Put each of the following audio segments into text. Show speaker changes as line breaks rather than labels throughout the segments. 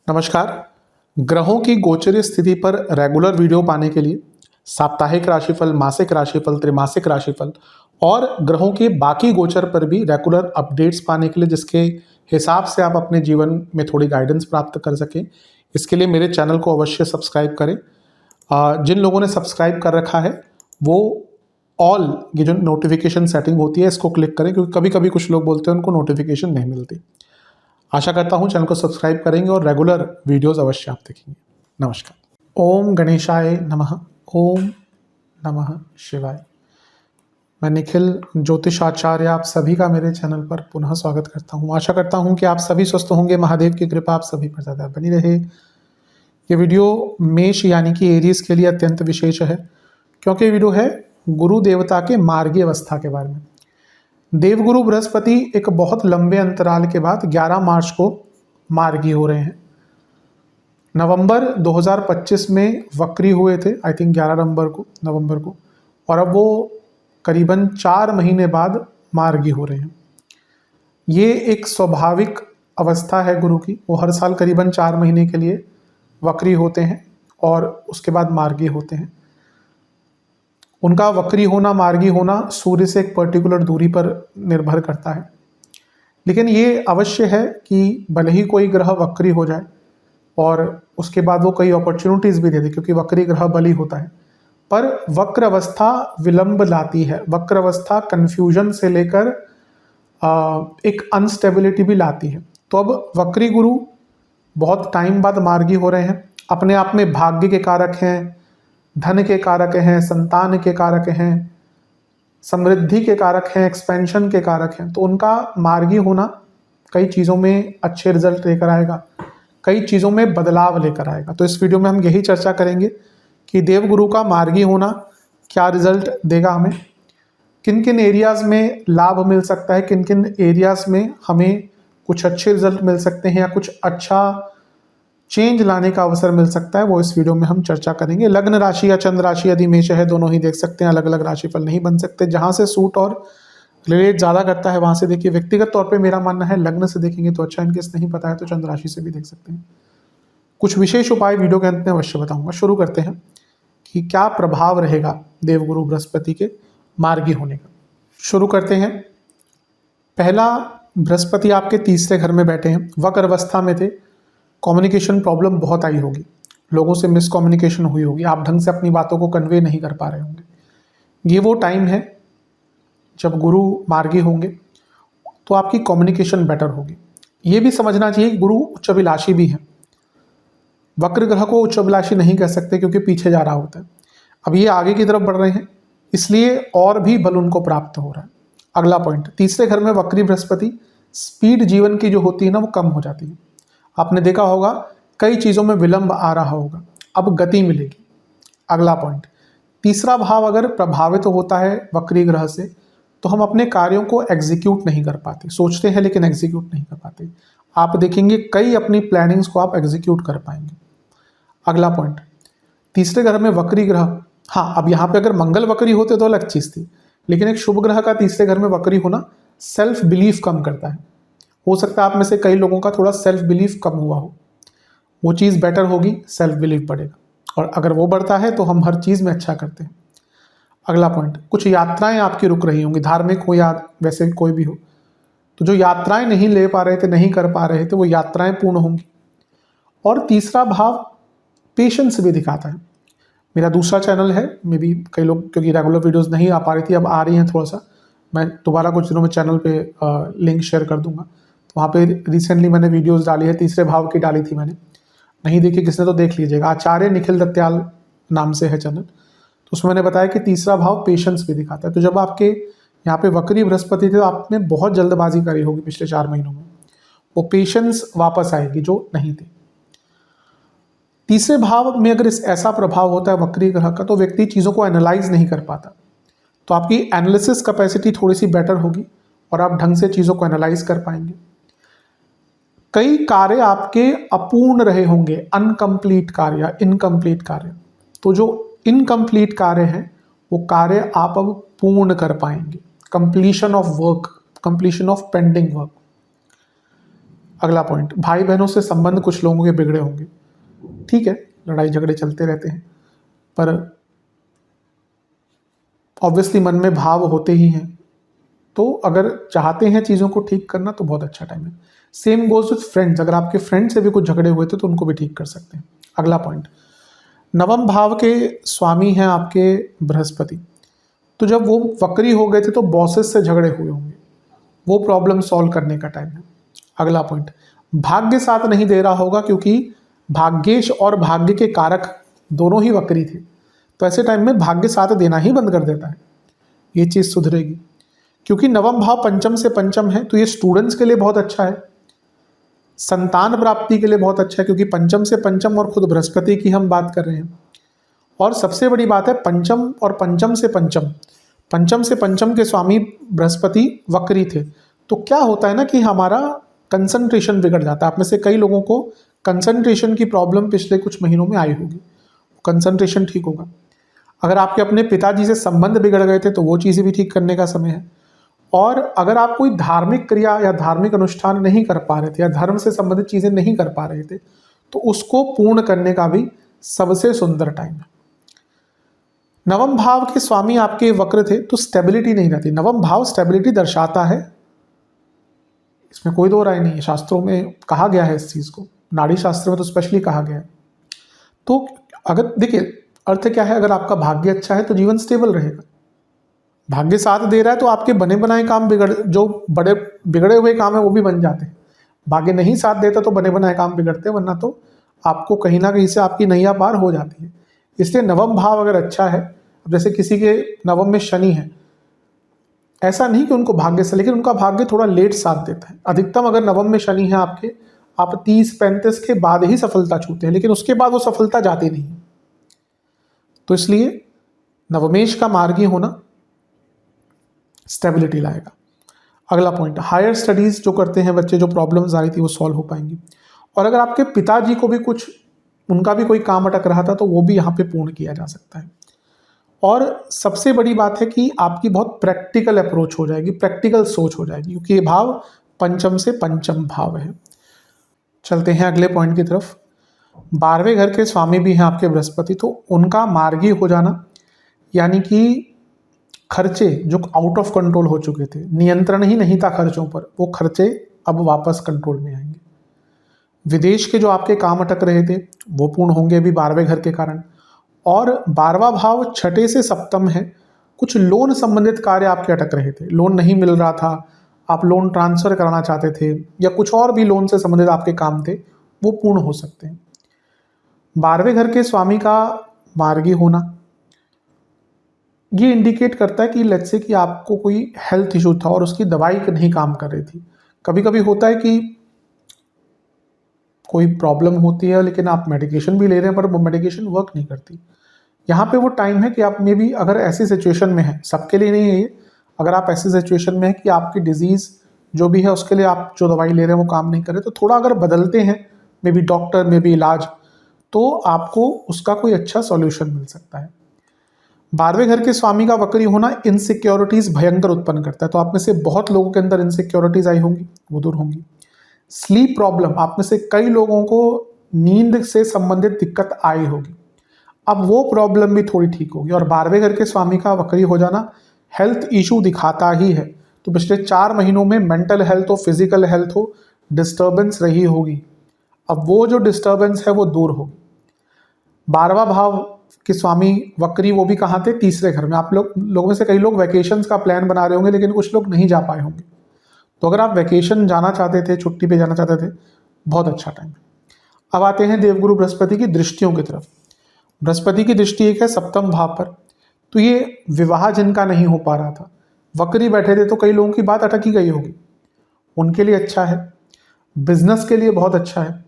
नमस्कार। ग्रहों की गोचरीय स्थिति पर रेगुलर वीडियो पाने के लिए साप्ताहिक राशिफल, मासिक राशिफल, त्रैमासिक राशिफल और ग्रहों के बाकी गोचर पर भी रेगुलर अपडेट्स पाने के लिए, जिसके हिसाब से आप अपने जीवन में थोड़ी गाइडेंस प्राप्त कर सकें, इसके लिए मेरे चैनल को अवश्य सब्सक्राइब करें। जिन लोगों ने सब्सक्राइब कर रखा है वो ऑल ये जो नोटिफिकेशन सेटिंग होती है इसको क्लिक करें, क्योंकि कभी कभी कुछ लोग बोलते हैं उनको नोटिफिकेशन नहीं मिलती। आशा करता हूँ चैनल को सब्सक्राइब करेंगे और रेगुलर वीडियोस अवश्य आप देखेंगे। नमस्कार। ओम गणेशाय नमः। ओम नमः शिवाय। मैं निखिल ज्योतिषाचार्य आप सभी का मेरे चैनल पर पुनः स्वागत करता हूँ। आशा करता हूँ कि आप सभी स्वस्थ होंगे। महादेव की कृपा आप सभी पर ज़्यादा बनी रहे। ये वीडियो मेष यानी कि एरीज के लिए अत्यंत विशेष है, क्योंकि ये वीडियो है गुरु देवता के मार्गीय अवस्था के बारे में। देवगुरु बृहस्पति एक बहुत लंबे अंतराल के बाद 11 मार्च को मार्गी हो रहे हैं। नवंबर 2025 में वक्री हुए थे, आई थिंक 11 नवंबर को, और अब वो करीबन 4 महीने बाद मार्गी हो रहे हैं। ये एक स्वाभाविक अवस्था है गुरु की। वो हर साल करीबन 4 महीने के लिए वक्री होते हैं और उसके बाद मार्गी होते हैं। उनका वक्री होना, मार्गी होना सूर्य से एक पर्टिकुलर दूरी पर निर्भर करता है। लेकिन ये अवश्य है कि भले ही कोई ग्रह वक्री हो जाए और उसके बाद वो कई अपॉर्चुनिटीज़ भी दे दे, क्योंकि वक्री ग्रह बली होता है, पर वक्र अवस्था विलंब लाती है। वक्र अवस्था कन्फ्यूजन से लेकर एक अनस्टेबिलिटी भी लाती है। तो अब वक्री गुरु बहुत टाइम बाद मार्गी हो रहे हैं। अपने आप में भाग्य के कारक हैं, धन के कारक हैं, संतान के कारक हैं, समृद्धि के कारक हैं, एक्सपेंशन के कारक हैं। तो उनका मार्गी होना कई चीज़ों में अच्छे रिजल्ट लेकर आएगा, कई चीज़ों में बदलाव लेकर आएगा। तो इस वीडियो में हम यही चर्चा करेंगे कि देवगुरु का मार्गी होना क्या रिजल्ट देगा हमें, किन किन एरियाज़ में लाभ मिल सकता है, किन किन एरियाज़ में हमें कुछ अच्छे रिजल्ट मिल सकते हैं या कुछ अच्छा चेंज लाने का अवसर मिल सकता है, वो इस वीडियो में हम चर्चा करेंगे। लग्न राशि या चंद्र राशि यदि मेष है, दोनों ही देख सकते हैं। अलग अलग राशिफल नहीं बन सकते। जहाँ से सूट और रिलेट ज़्यादा करता है वहाँ से देखिए। व्यक्तिगत तौर पे मेरा मानना है लग्न से देखेंगे तो अच्छा, इनकेस नहीं पता है तो चंद्र राशि से भी देख सकते हैं। कुछ विशेष उपाय वीडियो के अंत में अवश्य बताऊँगा। शुरू करते हैं कि क्या प्रभाव रहेगा देवगुरु बृहस्पति के मार्गी होने का। शुरू करते हैं। पहला, बृहस्पति आपके तीसरे घर में बैठे हैं, वक्र अवस्था में थे। कम्युनिकेशन प्रॉब्लम बहुत आई होगी, लोगों से मिसकम्युनिकेशन हुई होगी, आप ढंग से अपनी बातों को कन्वे नहीं कर पा रहे होंगे। ये वो टाइम है जब गुरु मार्गी होंगे तो आपकी कम्युनिकेशन बेटर होगी। ये भी समझना चाहिए कि गुरु उच्चाभिलाषी भी हैं। वक्र ग्रह को उच्चाभिलाषी नहीं कह सकते क्योंकि पीछे जा रहा होता है। अब ये आगे की तरफ बढ़ रहे हैं, इसलिए और भी बल उनको प्राप्त हो रहा है। अगला पॉइंट, तीसरे घर में वक्री बृहस्पति, स्पीड जीवन की जो होती है ना वो कम हो जाती है। आपने देखा होगा कई चीज़ों में विलंब आ रहा होगा, अब गति मिलेगी। अगला पॉइंट, तीसरा भाव अगर प्रभावित होता है वक्री ग्रह से तो हम अपने कार्यों को एग्जीक्यूट नहीं कर पाते। सोचते हैं लेकिन एग्जीक्यूट नहीं कर पाते। आप देखेंगे कई अपनी प्लानिंग्स को आप एग्जीक्यूट कर पाएंगे। अगला पॉइंट, तीसरे ग्रह में वक्री ग्रह, हाँ अब यहाँ पे अगर मंगल वक्री होते तो अलग चीज़ थी, लेकिन एक शुभ ग्रह का तीसरे घर में वक्री होना सेल्फ बिलीफ कम करता है। हो सकता है आप में से कई लोगों का थोड़ा सेल्फ बिलीफ कम हुआ हो, वो चीज़ बेटर होगी, सेल्फ बिलीफ बढ़ेगा, और अगर वो बढ़ता है तो हम हर चीज़ में अच्छा करते हैं। अगला पॉइंट, कुछ यात्राएं आपकी रुक रही होंगी, धार्मिक हो या वैसे कोई भी हो, तो जो यात्राएं नहीं ले पा रहे थे, नहीं कर पा रहे थे, वो यात्राएं पूर्ण होंगी। और तीसरा भाव पेशेंस भी दिखाता है। मेरा दूसरा चैनल है, मे बी कई लोग क्योंकि रेगुलर वीडियोज़ नहीं आ पा रही थी, अब आ रही हैं थोड़ा सा, मैं दोबारा कुछ दिनों में चैनल पे लिंक शेयर कर दूंगा। तो वहाँ पे रिसेंटली मैंने वीडियोस डाली है, तीसरे भाव की डाली थी मैंने, नहीं देखी किसने तो देख लीजिएगा। आचार्य निखिल दत्याल नाम से है चैनल। तो उसमें मैंने बताया कि तीसरा भाव पेशेंस भी दिखाता है। तो जब आपके यहाँ पे वक्री बृहस्पति थे तो आपने बहुत जल्दबाजी करी होगी पिछले 4 महीनों में, वो पेशेंस वापस आएगी जो नहीं थी। तीसरे भाव में अगर ऐसा प्रभाव होता है वक्री ग्रह का तो व्यक्ति चीज़ों को एनालाइज नहीं कर पाता। तो आपकी एनालिसिस कैपेसिटी थोड़ी सी बेटर होगी और आप ढंग से चीज़ों को एनालाइज कर पाएंगे। कई कार्य आपके अपूर्ण रहे होंगे, अनकम्प्लीट कार्य या इनकम्प्लीट कार्य। तो जो इनकम्प्लीट कार्य हैं वो कार्य आप अब पूर्ण कर पाएंगे। Completion of work, completion of pending work. अगला पॉइंट, भाई बहनों से संबंध कुछ लोगों के बिगड़े होंगे। ठीक है, लड़ाई झगड़े चलते रहते हैं, पर ऑब्वियसली मन में भाव होते ही हैं, तो अगर चाहते हैं चीज़ों को ठीक करना तो बहुत अच्छा टाइम है। सेम गोज विथ फ्रेंड्स, अगर आपके फ्रेंड से भी कुछ झगड़े हुए थे तो उनको भी ठीक कर सकते हैं। अगला पॉइंट, नवम भाव के स्वामी हैं आपके बृहस्पति, तो जब वो वक्री हो गए थे तो बॉसेस से झगड़े हुए होंगे, वो प्रॉब्लम सॉल्व करने का टाइम है। अगला पॉइंट, भाग्य साथ नहीं दे रहा होगा क्योंकि भाग्येश और भाग्य के कारक दोनों ही वक्री थे, तो ऐसे टाइम में भाग्य साथ देना ही बंद कर देता है। ये चीज़ सुधरेगी क्योंकि नवम भाव पंचम से पंचम है, तो ये स्टूडेंट्स के लिए बहुत अच्छा है, संतान प्राप्ति के लिए बहुत अच्छा है क्योंकि पंचम से पंचम और खुद बृहस्पति की हम बात कर रहे हैं। और सबसे बड़ी बात है, पंचम और पंचम से पंचम के स्वामी बृहस्पति वक्री थे, तो क्या होता है ना कि हमारा कंसंट्रेशन बिगड़ जाता है। आप में से कई लोगों को कंसंट्रेशन की प्रॉब्लम पिछले कुछ महीनों में आई होगी, कंसंट्रेशन ठीक होगा। अगर आपके अपने पिताजी से संबंध बिगड़ गए थे तो वो चीज़ें भी ठीक करने का समय है। और अगर आप कोई धार्मिक क्रिया या धार्मिक अनुष्ठान नहीं कर पा रहे थे या धर्म से संबंधित चीज़ें नहीं कर पा रहे थे, तो उसको पूर्ण करने का भी सबसे सुंदर टाइम है। नवम भाव के स्वामी आपके वक्र थे तो स्टेबिलिटी नहीं रहती। नवम भाव स्टेबिलिटी दर्शाता है, इसमें कोई दो राय नहीं है, शास्त्रों में कहा गया है इस चीज़ को, नाड़ी शास्त्र में तो स्पेशली कहा गया है। तो अगर देखिए अर्थ क्या है, अगर आपका भाग्य अच्छा है तो जीवन स्टेबल रहेगा। भाग्य साथ दे रहा है तो आपके बने बनाए काम जो बड़े बिगड़े हुए काम है वो भी बन जाते हैं। भाग्य नहीं साथ देता तो बने बनाए काम बिगड़ते हैं, वरना तो आपको कहीं ना कहीं से आपकी नैया पार हो जाती है। इसलिए नवम भाव अगर अच्छा है, अब जैसे किसी के नवम में शनि है, ऐसा नहीं कि उनको भाग्य से, लेकिन उनका भाग्य थोड़ा लेट साथ देता है। अधिकतम अगर नवम में शनि है आपके, आप 30-35 के बाद ही सफलता छूते हैं, लेकिन उसके बाद वो सफलता जाती नहीं। तो इसलिए नवमेश का मार्गी होना स्टेबिलिटी लाएगा। अगला पॉइंट, हायर स्टडीज जो करते हैं बच्चे, जो प्रॉब्लम्स आ रही थी वो सॉल्व हो पाएंगी। और अगर आपके पिताजी को भी कुछ, उनका भी कोई काम अटक रहा था तो वो भी यहाँ पे पूर्ण किया जा सकता है। और सबसे बड़ी बात है कि आपकी बहुत प्रैक्टिकल अप्रोच हो जाएगी, प्रैक्टिकल सोच हो जाएगी, क्योंकि ये भाव पंचम से पंचम भाव है। चलते हैं अगले पॉइंट की तरफ। 12वें घर के स्वामी भी हैं आपके बृहस्पति, तो उनका मार्गी हो जाना, यानी कि खर्चे जो आउट ऑफ कंट्रोल हो चुके थे, नियंत्रण ही नहीं था खर्चों पर, वो खर्चे अब वापस कंट्रोल में आएंगे। विदेश के जो आपके काम अटक रहे थे वो पूर्ण होंगे अभी 12वें घर के कारण। और 12वां भाव छठे से सप्तम है, कुछ लोन संबंधित कार्य आपके अटक रहे थे, लोन नहीं मिल रहा था, आप लोन ट्रांसफर कराना चाहते थे या कुछ और भी लोन से संबंधित आपके काम थे, वो पूर्ण हो सकते हैं। 12वें घर के स्वामी का मार्गी होना ये इंडिकेट करता है कि लेट्स से कि आपको कोई हेल्थ इशू था और उसकी दवाई नहीं काम कर रही थी। कभी कभी होता है कि कोई प्रॉब्लम होती है लेकिन आप मेडिकेशन भी ले रहे हैं पर वो मेडिकेशन वर्क नहीं करती। यहाँ पे वो टाइम है कि आप में भी अगर ऐसी सिचुएशन में है, सबके लिए नहीं है ये, अगर आप ऐसी सिचुएशन में है कि आपकी डिजीज़ जो भी है उसके लिए आप जो दवाई ले रहे हैं वो काम नहीं कर रहे, तो थोड़ा अगर बदलते हैं मे बी डॉक्टर में भी इलाज, तो आपको उसका कोई अच्छा सॉल्यूशन मिल सकता है। 12वें घर के स्वामी का वक्री होना इनसिक्योरिटीज भयंकर उत्पन्न करता है, तो आप में से बहुत लोगों के अंदर इनसिक्योरिटीज आई होंगी, वो दूर होंगी। स्लीप प्रॉब्लम, आप में से कई लोगों को नींद से संबंधित दिक्कत आई होगी, अब वो प्रॉब्लम भी थोड़ी ठीक होगी। और 12वें घर के स्वामी का वक्री हो जाना हेल्थ इशू दिखाता ही है, तो पिछले 4 महीनों में मेंटल हेल्थ हो, फिजिकल हेल्थ हो, डिस्टर्बेंस रही होगी, अब वो जो डिस्टर्बेंस है वो दूर होगी। 12वां भाव के स्वामी वक्री, वो भी कहाँ थे, तीसरे घर में। आप लोगों में से कई लोग वैकेशंस का प्लान बना रहे होंगे, लेकिन कुछ लोग नहीं जा पाए होंगे, तो अगर आप वैकेशन जाना चाहते थे, छुट्टी पे जाना चाहते थे, बहुत अच्छा टाइम है। अब आते हैं देवगुरु बृहस्पति की दृष्टियों की तरफ। बृहस्पति की दृष्टि एक है सप्तम भाव पर, तो ये विवाह जिनका नहीं हो पा रहा था, वक्री बैठे थे, तो कई लोगों की बात अटकी गई होगी, उनके लिए अच्छा है। बिजनेस के लिए बहुत अच्छा है।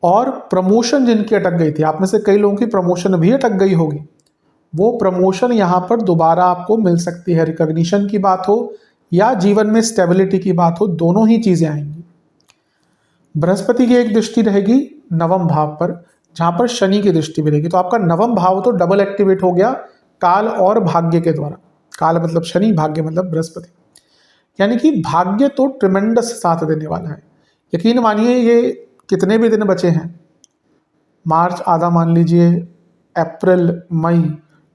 और प्रमोशन जिनकी अटक गई थी, आप में से कई लोगों की प्रमोशन भी अटक गई होगी, वो प्रमोशन यहाँ पर दोबारा आपको मिल सकती है। रिकॉग्निशन की बात हो या जीवन में स्टेबिलिटी की बात हो, दोनों ही चीजें आएंगी। बृहस्पति की एक दृष्टि रहेगी नवम भाव पर, जहां पर शनि की दृष्टि भी रहेगी, तो आपका नवम भाव तो डबल एक्टिवेट हो गया काल और भाग्य के द्वारा। काल मतलब शनि, भाग्य मतलब बृहस्पति, यानी कि भाग्य तो ट्रिमेंडस साथ देने वाला है। यकीन मानिए ये कितने भी दिन बचे हैं, मार्च आधा मान लीजिए, अप्रैल मई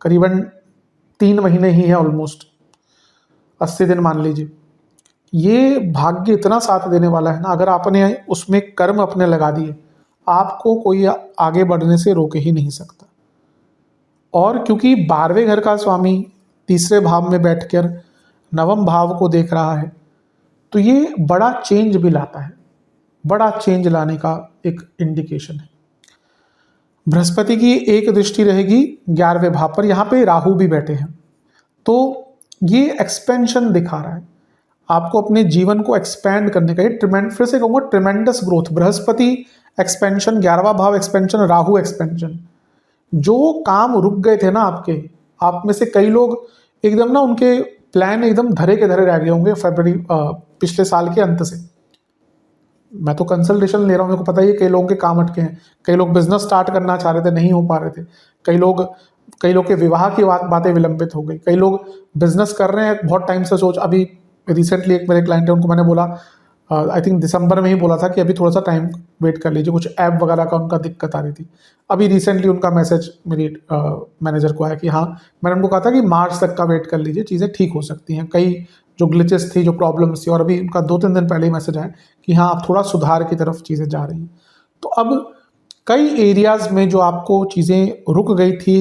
करीबन 3 महीने ही है, ऑलमोस्ट 80 दिन मान लीजिए। ये भाग्य इतना साथ देने वाला है ना, अगर आपने उसमें कर्म अपने लगा दिए, आपको कोई आगे बढ़ने से रोक ही नहीं सकता। और क्योंकि 12वें घर का स्वामी तीसरे भाव में बैठकर नवम भाव को देख रहा है, तो ये बड़ा चेंज भी लाता है, बड़ा चेंज लाने का एक इंडिकेशन है। बृहस्पति की एक दृष्टि रहेगी 11वें भाव पर, यहाँ पे राहु भी बैठे हैं, तो ये एक्सपेंशन दिखा रहा है आपको अपने जीवन को एक्सपैंड करने का। ये फिर से कहूँगा ट्रिमेंडस ग्रोथ। बृहस्पति एक्सपेंशन, 11वां भाव एक्सपेंशन, राहु एक्सपेंशन। जो काम रुक गए थे ना आपके, आप में से कई लोग एकदम ना उनके प्लान एकदम धरे के धरे रह गए होंगे फरवरी पिछले साल के अंत से। मैं तो कंसल्टेशन ले रहा हूँ, मेरे को पता ही है कई लोगों के काम अटके हैं, कई लोग बिजनेस स्टार्ट करना चाह रहे थे, नहीं हो पा रहे थे, कई लोग के विवाह की बातें विलंबित हो गई, कई लोग बिजनेस कर रहे हैं बहुत टाइम से सोच। अभी रिसेंटली एक मेरे क्लाइंट है, उनको मैंने बोला, आई थिंक दिसंबर में ही बोला था कि अभी थोड़ा सा टाइम वेट कर लीजिए, कुछ ऐप वगैरह का उनका दिक्कत आ रही थी। अभी रिसेंटली उनका मैसेज मेरी मैनेजर को आया कि हाँ, मैंने उनको कहा था कि मार्च तक का वेट कर लीजिए, चीज़ें ठीक हो सकती हैं। कई जो ग्लिचेस थी, जो प्रॉब्लम्स थी, और अभी उनका 2-3 दिन पहले ही मैसेज आया कि हाँ, आप थोड़ा सुधार की तरफ चीज़ें जा रही हैं। तो अब कई एरियाज़ में जो आपको चीज़ें रुक गई थी,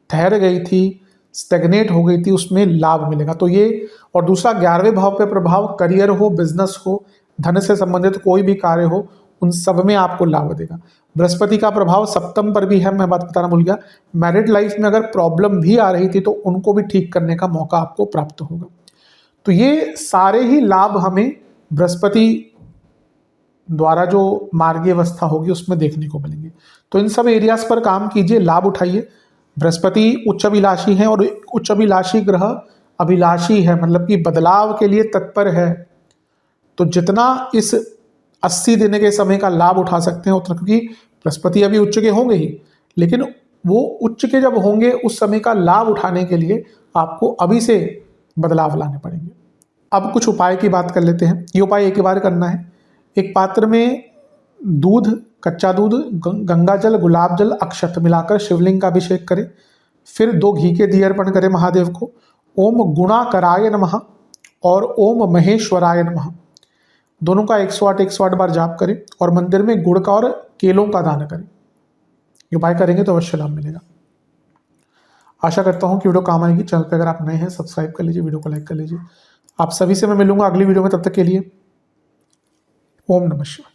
ठहर गई थी, स्टेगनेट हो गई थी, उसमें लाभ मिलेगा। तो ये, और दूसरा 11वें भाव पे प्रभाव, करियर हो, बिजनेस हो, धन से संबंधित कोई भी कार्य हो, उन सब में आपको लाभ देगा। बृहस्पति का प्रभाव सप्तम पर भी है, मैं बात बताना भूल गया। मैरिड लाइफ में अगर प्रॉब्लम भी आ रही थी तो उनको भी ठीक करने का मौका आपको प्राप्त होगा। तो ये सारे ही लाभ हमें बृहस्पति द्वारा जो मार्गीय अवस्था होगी उसमें देखने को मिलेंगे। तो इन सब एरियाज पर काम कीजिए, लाभ उठाइए। बृहस्पति उच्च अभिलाषी है, और उच्च अभिलाषी ग्रह अभिलाषी है, मतलब कि बदलाव के लिए तत्पर है। तो जितना इस 80 दिन के समय का लाभ उठा सकते हैं उतना, क्योंकि बृहस्पति अभी उच्च के होंगे ही, लेकिन वो उच्च के जब होंगे उस समय का लाभ उठाने के लिए आपको अभी से बदलाव लाने पड़ेंगे। अब कुछ उपाय की बात कर लेते हैं। ये उपाय एक बार करना है। एक पात्र में दूध, कच्चा दूध, गंगा जल, गुलाब जल, अक्षत मिलाकर शिवलिंग का अभिषेक करें। फिर 2 घी के दिए अर्पण करें महादेव को। ओम गुणाकराय नमः और ओम महेश्वराय नमः, दोनों का 108 बार जाप करें, और मंदिर में गुड़ का और केलों का दान करें। ये उपाय करेंगे तो अवश्य लाभ मिलेगा। आशा करता हूँ कि वीडियो काम आएगी। चैनल पर अगर आप नए हैं सब्सक्राइब कर लीजिए, वीडियो को लाइक कर लीजिए। आप सभी से मैं मिलूंगा अगली वीडियो में, तब तक के लिए ओम नमः शिवाय।